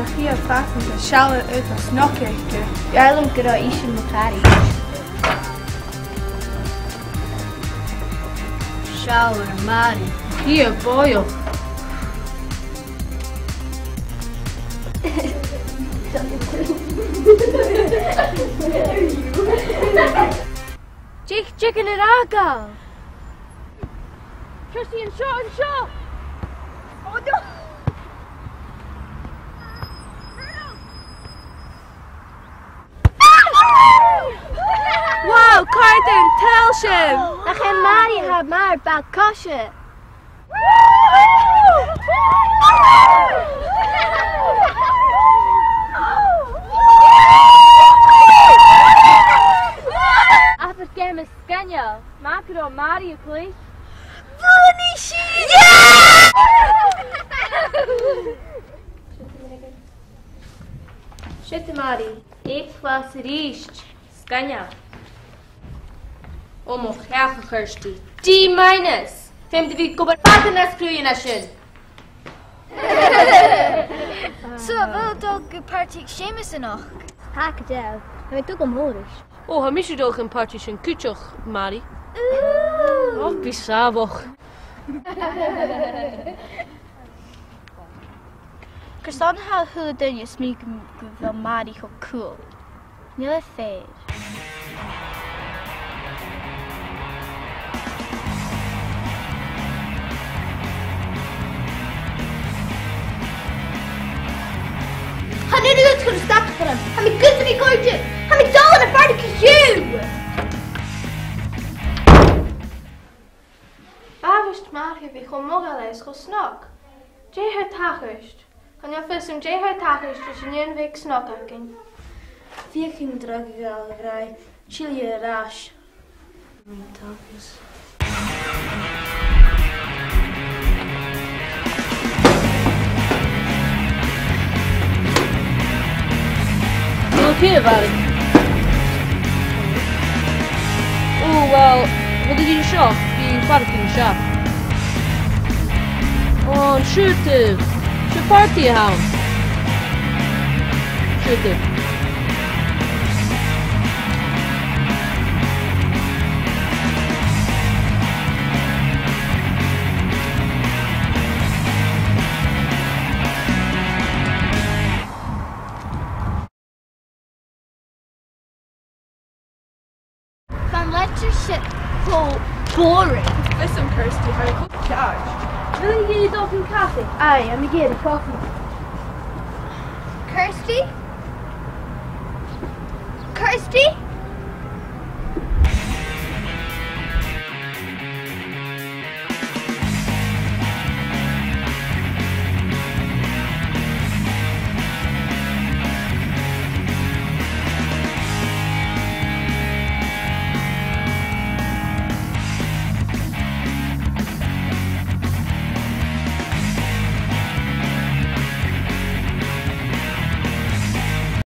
a chi a fatan a seala ut as knockeichte. Jarlam gyda eisiau macari. Siawr Mari. Hi a boio. Chicken and aga. Kirsty and Shaw. Oh no. Wow, Carden, Telshin! Nach en Mari had maar bad kosje. After game is Scania, maak er dan Mari please. Funny shit! Yeah! Shit Mari, ik was riest. Scania. O mo cheach a Kirsty. D minus. Fem de vi gobar fatan as cruin a sin. So, wil toch een party Seamus nog? Haak del. Hij weet ook omhoog. O, ha mis doch een party sin kutjoch, Mari. Och, bisavoch. Kristan ha hul den je smeek wel Mari go cool. Nille fair. Han nu ut skulle starta för dem. Han är gud som är gorgeous. Han är dålig för det you. Bavist Mari vi go morales go snak. Jay her tachust. Han jag fissum Jay her tachust dus in week snakking. Viking drag al grij. Chili rash. Takus. Okay, var Oh, well, what did you show? Being parking shop. Oh, shoot it. Shoot party hound. Shoot it. Shit so boring. Listen, Kirsty, how you cook charge? Will you get a dolphin coffee? Aye, I'm gonna get a coffee. Kirsty? Kirsty?